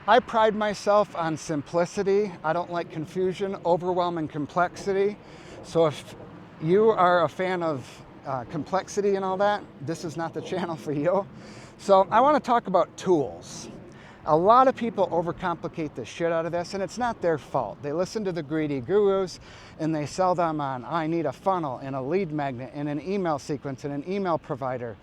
I pride myself on simplicity. I don't like confusion, overwhelm, and complexity. So if you are a fan of complexity and all that, this is not the channel for you. So I want to talk about tools. A lot of people overcomplicate the shit out of this, and it's not their fault. They listen to the greedy gurus and they sell them on, I need a funnel and a lead magnet and an email sequence and an email provider.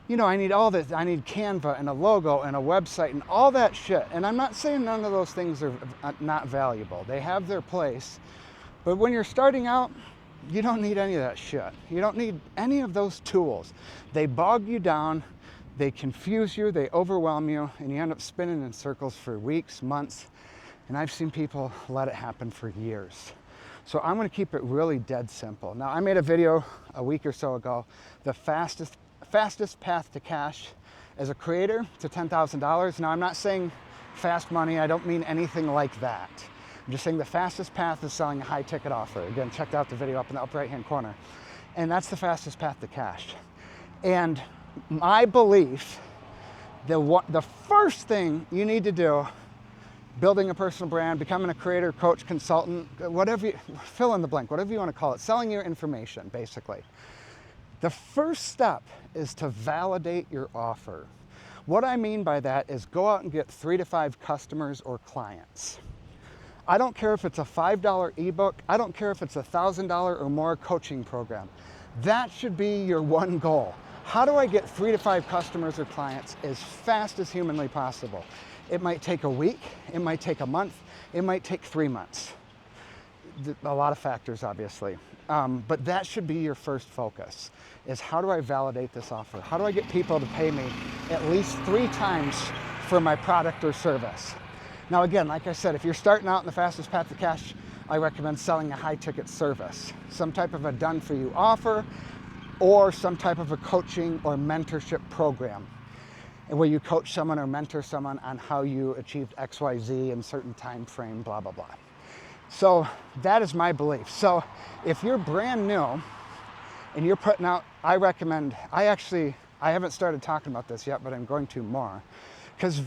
You know, I need all this. I need Canva and a logo and a website and all that shit. And I'm not saying none of those things are not valuable. They have their place. But when you're starting out, you don't need any of that shit. You don't need any of those tools. They bog you down, they confuse you, they overwhelm you, and you end up spinning in circles for weeks, months. And I've seen people let it happen for years. So I'm gonna keep it really dead simple. Now, I made a video a week or so ago, the fastest path to cash as a creator to $10,000. Now, I'm not saying fast money. I don't mean anything like that. I'm just saying the fastest path is selling a high ticket offer. Again, check out the video up in the upper right hand corner. And that's the fastest path to cash. And my belief, the first thing you need to do, building a personal brand, becoming a creator, coach, consultant, whatever you, fill in the blank, whatever you want to call it, selling your information, basically. The first step is to validate your offer. What I mean by that is go out and get 3 to 5 customers or clients. I don't care if it's a $5 ebook. I don't care if it's a $1,000 or more coaching program. That should be your one goal. How do I get 3 to 5 customers or clients as fast as humanly possible? It might take a week, it might take a month, it might take 3 months. A lot of factors, obviously. But that should be your first focus, is how do I validate this offer? How do I get people to pay me at least 3 times for my product or service? Now, again, like I said, if you're starting out in the fastest path to cash, I recommend selling a high ticket service, some type of a done for you offer, or some type of a coaching or mentorship program where you coach someone or mentor someone on how you achieved XYZ in certain time frame, blah, blah, blah. So that is my belief. So if you're brand new and you're putting out, I recommend, I haven't started talking about this yet, but I'm going to more. Because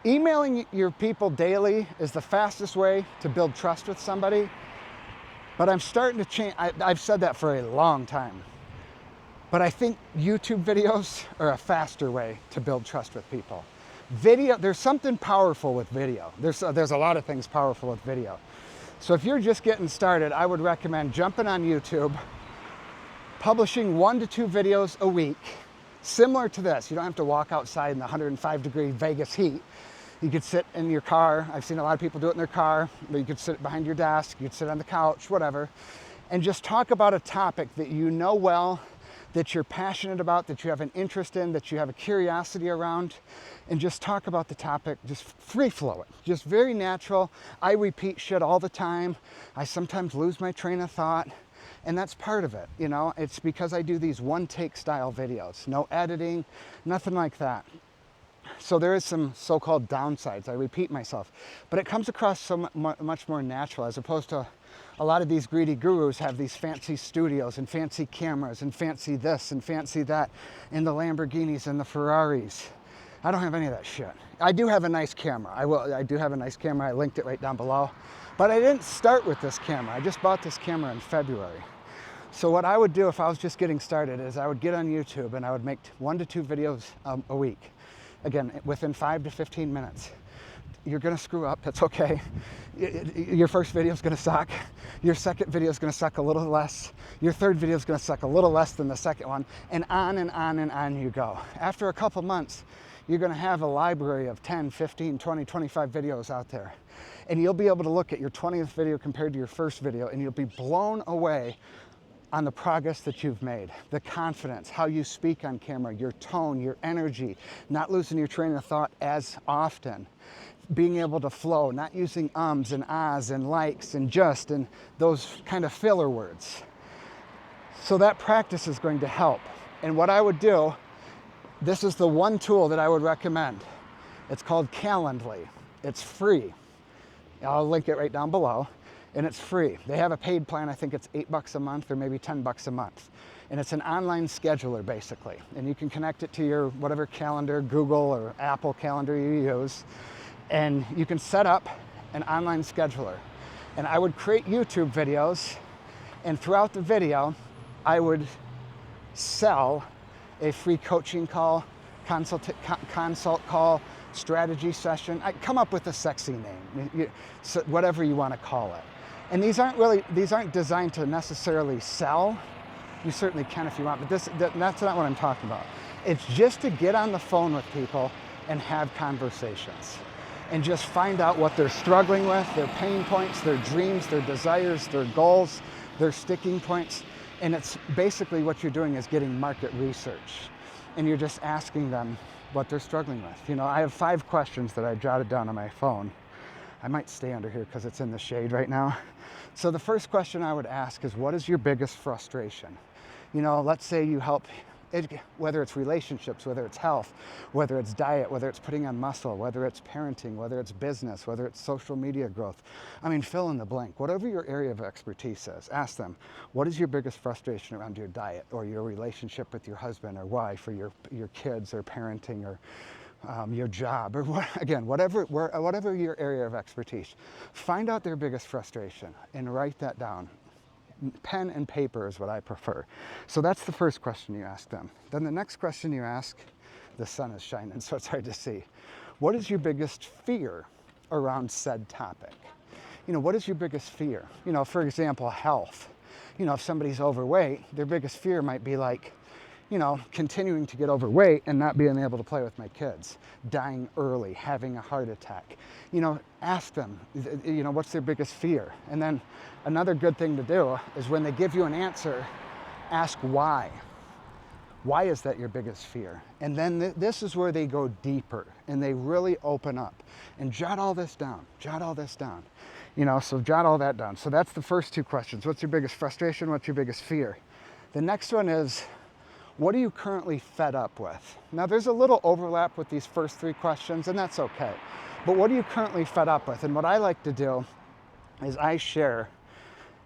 emailing your people daily is the fastest way to build trust with somebody. But I'm starting to change, I've said that for a long time. But I think YouTube videos are a faster way to build trust with people. Video, there's something powerful with video. There's a lot of things powerful with video. So if you're just getting started, I would recommend jumping on YouTube, publishing 1 to 2 videos a week, similar to this. You don't have to walk outside in the 105-degree Vegas heat. You could sit in your car. I've seen a lot of people do it in their car, but you could sit behind your desk, you could sit on the couch, whatever, and just talk about a topic that you know well, that you're passionate about, that you have an interest in, that you have a curiosity around, and just talk about the topic, just free flow it, just very natural. I repeat shit all the time. I sometimes lose my train of thought, and that's part of it, you know? It's because I do these one-take style videos, no editing, nothing like that. So there is some so-called downsides. I repeat myself, but it comes across so much more natural, as opposed to a lot of these greedy gurus have these fancy studios and fancy cameras and fancy this and fancy that, and the Lamborghinis and the Ferraris. I don't have any of that shit. I do have a nice camera. I do have a nice camera. I linked it right down below. But I didn't start with this camera. I just bought this camera in February. So what I would do if I was just getting started is I would get on YouTube and I would make 1 to 2 videos a week. Again, within 5 to 15 minutes. You're gonna screw up, that's okay. Your first video is gonna suck. Your second video is gonna suck a little less. Your third video is gonna suck a little less than the second one, and on and on and on you go. After a couple months, you're gonna have a library of 10, 15, 20, 25 videos out there. And you'll be able to look at your 20th video compared to your first video, and you'll be blown away on the progress that you've made, the confidence, how you speak on camera, your tone, your energy, not losing your train of thought as often, being able to flow, not using ums and ahs and likes and just and those kind of filler words. So that practice is going to help. And what I would do, this is the one tool that I would recommend. It's called Calendly. It's free. I'll link it right down below. And it's free. They have a paid plan. I think it's $8 a month or maybe $10 a month. And it's an online scheduler basically. And you can connect it to your whatever calendar, Google or Apple calendar you use. And you can set up an online scheduler. And I would create YouTube videos, and throughout the video, I would sell a free coaching call, consult call, strategy session. I come up with a sexy name, whatever you want to call it. And these aren't designed to necessarily sell. You certainly can if you want, but that's not what I'm talking about. It's just to get on the phone with people and have conversations and just find out what they're struggling with, their pain points, their dreams, their desires, their goals, their sticking points. And it's basically what you're doing is getting market research. And you're just asking them what they're struggling with. I have 5 questions that I jotted down on my phone. I might stay under here because it's in the shade right now. So the first question I would ask is, what is your biggest frustration? Let's say you help, whether it's relationships, whether it's health, whether it's diet, whether it's putting on muscle, whether it's parenting, whether it's business, whether it's social media growth. Fill in the blank. Whatever your area of expertise is, ask them, what is your biggest frustration around your diet or your relationship with your husband or wife or your kids or parenting or your job or whatever your area of expertise. Find out their biggest frustration and write that down. Pen and paper is what I prefer. So that's the first question you ask them. Then the next question you ask, the sun is shining so it's hard to see. What is your biggest fear around said topic? What is your biggest fear? For example, health. If somebody's overweight, their biggest fear might be like, continuing to get overweight and not being able to play with my kids, dying early, having a heart attack. Ask them, what's their biggest fear? And then another good thing to do is when they give you an answer, ask why. Why is that your biggest fear? And then this is where they go deeper and they really open up. And jot all this down, so jot all that down. So that's the first 2 questions. What's your biggest frustration? What's your biggest fear? The next one is, what are you currently fed up with? Now there's a little overlap with these first 3 questions, and that's okay. But what are you currently fed up with? And what I like to do is I share,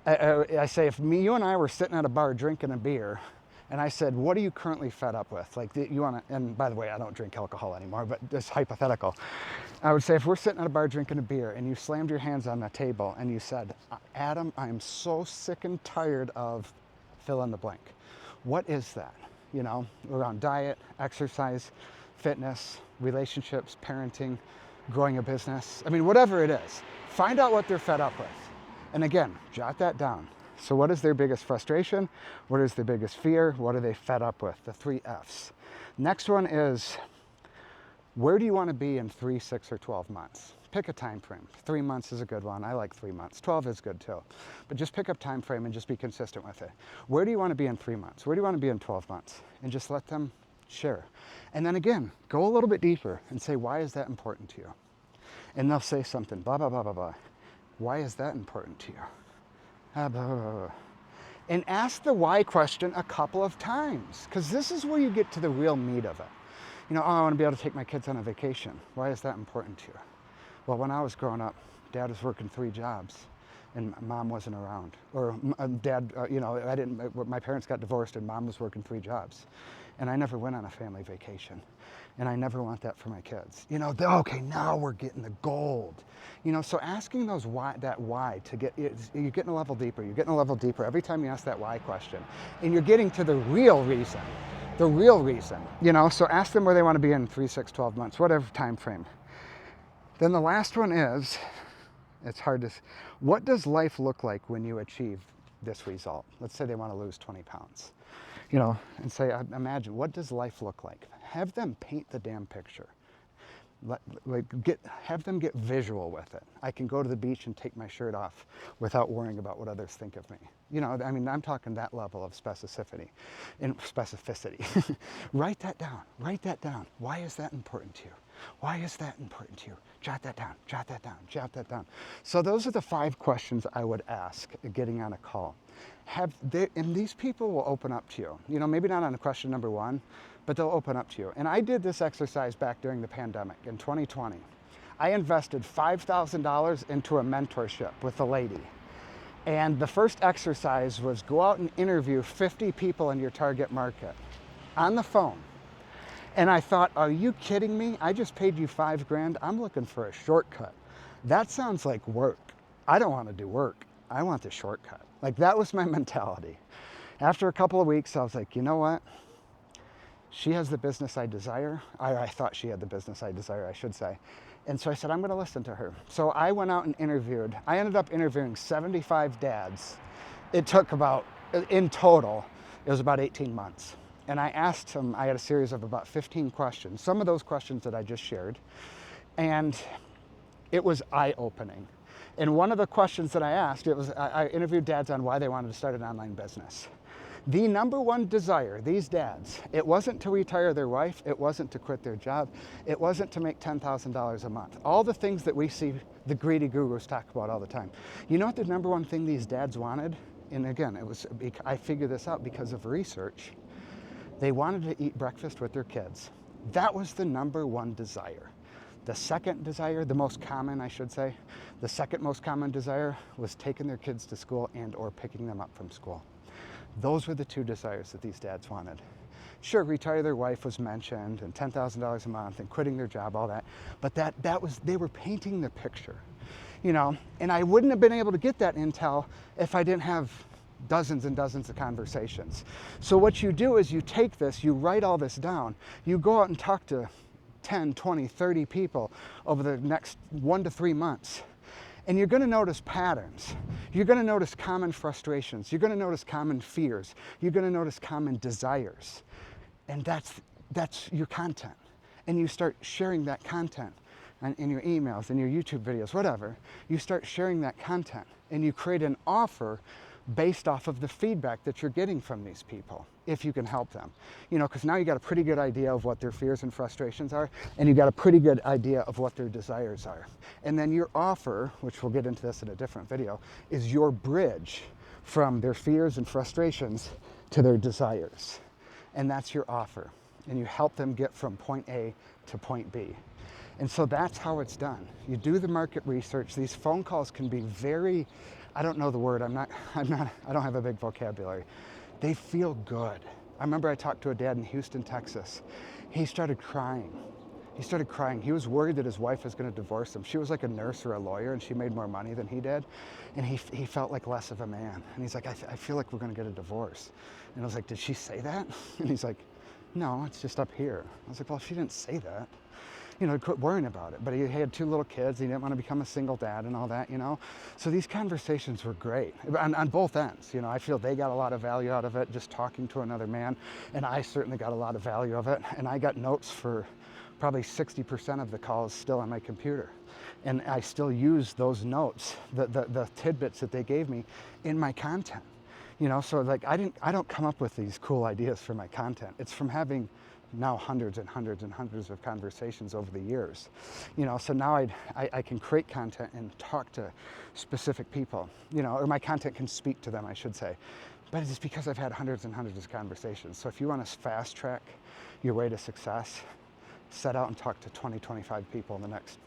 I say, if you and I were sitting at a bar drinking a beer, and I said, what are you currently fed up with? Like and by the way, I don't drink alcohol anymore, but it's hypothetical. I would say, if we're sitting at a bar drinking a beer and you slammed your hands on the table and you said, Adam, I am so sick and tired of fill in the blank. What is that? Around diet, exercise, fitness, relationships, parenting, growing a business. Whatever it is, find out what they're fed up with. And again, jot that down. So what is their biggest frustration? What is their biggest fear? What are they fed up with? The 3 F's. Next one is, where do you want to be in 3, 6, or 12 months? Pick a time frame. 3 months is a good one. I like 3 months. 12 is good too. But just pick a time frame and just be consistent with it. Where do you want to be in 3 months? Where do you want to be in 12 months? And just let them share. And then again, go a little bit deeper and say, why is that important to you? And they'll say something, blah, blah, blah, blah, blah. Why is that important to you? Blah, blah, blah, blah. And ask the why question a couple of times, because this is where you get to the real meat of it. I want to be able to take my kids on a vacation. Why is that important to you? Well, when I was growing up, Dad was working 3 jobs and Mom wasn't around. Or Dad, my parents got divorced and Mom was working 3 jobs. And I never went on a family vacation. And I never want that for my kids. Okay, now we're getting the gold. So asking those why to get, you're getting a level deeper. You're getting a level deeper every time you ask that why question. And you're getting to the real reason. So ask them where they want to be in 3, 6, 12 months, whatever time frame. Then the last one is, what does life look like when you achieve this result? Let's say they want to lose 20 pounds, and say, imagine, what does life look like? Have them paint the damn picture. Have them get visual with it. I can go to the beach and take my shirt off without worrying about what others think of me. I'm talking that level of specificity. Write that down. Why is that important to you? Jot that down. So those are the 5 questions I would ask getting on a call. And these people will open up to you. Maybe not on question number 1, but they'll open up to you. And I did this exercise back during the pandemic in 2020. I invested $5,000 into a mentorship with a lady. And the first exercise was go out and interview 50 people in your target market on the phone. And I thought, are you kidding me? I just paid you $5,000. I'm looking for a shortcut. That sounds like work. I don't want to do work. I want the shortcut. Like, that was my mentality. After a couple of weeks, I was like, you know what? She has the business I desire. I thought she had the business I desire, I should say. And so I said, I'm going to listen to her. So I went out and interviewed. I ended up interviewing 75 dads. It took about, in total, it was about 18 months. And I asked them, I had a series of about 15 questions, some of those questions that I just shared. And it was eye-opening. And one of the questions that I asked, I interviewed dads on why they wanted to start an online business. The number one desire, these dads, it wasn't to retire their wife, it wasn't to quit their job, it wasn't to make $10,000 a month. All the things that we see the greedy gurus talk about all the time. You know what the number one thing these dads wanted? And again, I figured this out because of research. They wanted to eat breakfast with their kids. That was the number one desire. The second desire, the most common, I should say, the second most common desire was taking their kids to school and or picking them up from school. Those were the two desires that these dads wanted. Sure, retire their wife was mentioned, and $10,000 a month, and quitting their job, all that. But they were painting the picture, you know. And I wouldn't have been able to get that intel if I didn't have dozens and dozens of conversations. So what you do is you take this, you write all this down, you go out and talk to 10, 20, 30 people over the next 1 to 3 months. And you're going to notice patterns. You're going to notice common frustrations. You're going to notice common fears. You're going to notice common desires. And that's your content. And you start sharing that content in your emails, in your YouTube videos, whatever. You start sharing that content and you create an offer based off of the feedback that you're getting from these people, if you can help them. You know, because now you got a pretty good idea of what their fears and frustrations are, and you got a pretty good idea of what their desires are. And then your offer, which we'll get into this in a different video, is your bridge from their fears and frustrations to their desires. And that's your offer. And you help them get from point A to point B. And so that's how it's done. You do the market research. These phone calls can be very, I don't know the word, I don't have a big vocabulary. They feel good. I remember I talked to a dad in Houston, Texas. He started crying. He was worried that his wife was going to divorce him. She was like a nurse or a lawyer, and she made more money than he did. And he felt like less of a man. And he's like, I feel like we're going to get a divorce. And I was like, did she say that? And he's like, no, it's just up here. I was like, well, she didn't say that. You know, quit worrying about it. But he had 2 little kids. He didn't want to become a single dad and all that, you know. So these conversations were great on both ends. You know, I feel they got a lot of value out of it, just talking to another man. And I certainly got a lot of value of it. And I got notes for probably 60% of the calls still on my computer. And I still use those notes, the tidbits that they gave me in my content. You know, so like I don't come up with these cool ideas for my content. It's from having now hundreds and hundreds and hundreds of conversations over the years. You know, so now I can create content and talk to specific people, you know, or my content can speak to them, I should say. But it's because I've had hundreds and hundreds of conversations. So if you want to fast track your way to success, set out and talk to 20, 25 people in the next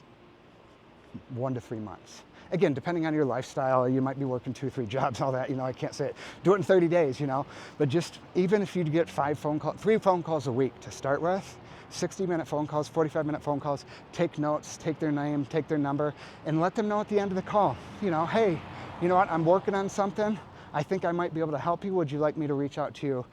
1 to 3 months. Again, depending on your lifestyle, you might be working 2 or 3 jobs, all that, you know, I can't say it. Do it in 30 days, you know, but just even if you get 3 phone calls a week to start with, 60-minute phone calls, 45-minute phone calls, take notes, take their name, take their number, and let them know at the end of the call, you know, hey, you know what, I'm working on something. I think I might be able to help you. Would you like me to reach out to you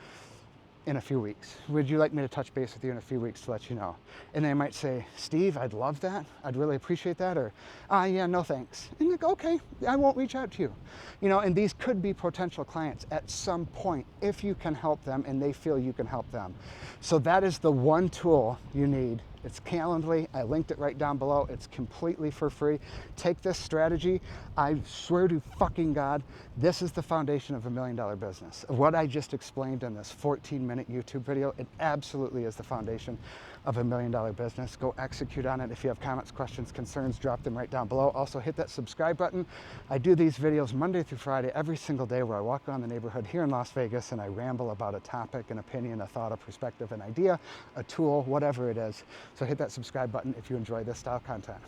in a few weeks? Would you like me to touch base with you in a few weeks to let you know? And they might say, Steve, I'd love that. I'd really appreciate that. Or, yeah, no thanks. And you're like, okay, I won't reach out to you. You know, and these could be potential clients at some point if you can help them and they feel you can help them. So that is the one tool you need. It's Calendly. I linked it right down below. It's completely for free. Take this strategy. I swear to fucking God, this is the foundation of $1 million business. What I just explained in this 14-minute YouTube video, it absolutely is the foundation of $1 million business. Go execute on it. If you have comments, questions, concerns, drop them right down below. Also hit that subscribe button. I do these videos Monday through Friday every single day where I walk around the neighborhood here in Las Vegas and I ramble about a topic, an opinion, a thought, a perspective, an idea, a tool, whatever it is. So hit that subscribe button if you enjoy this style content.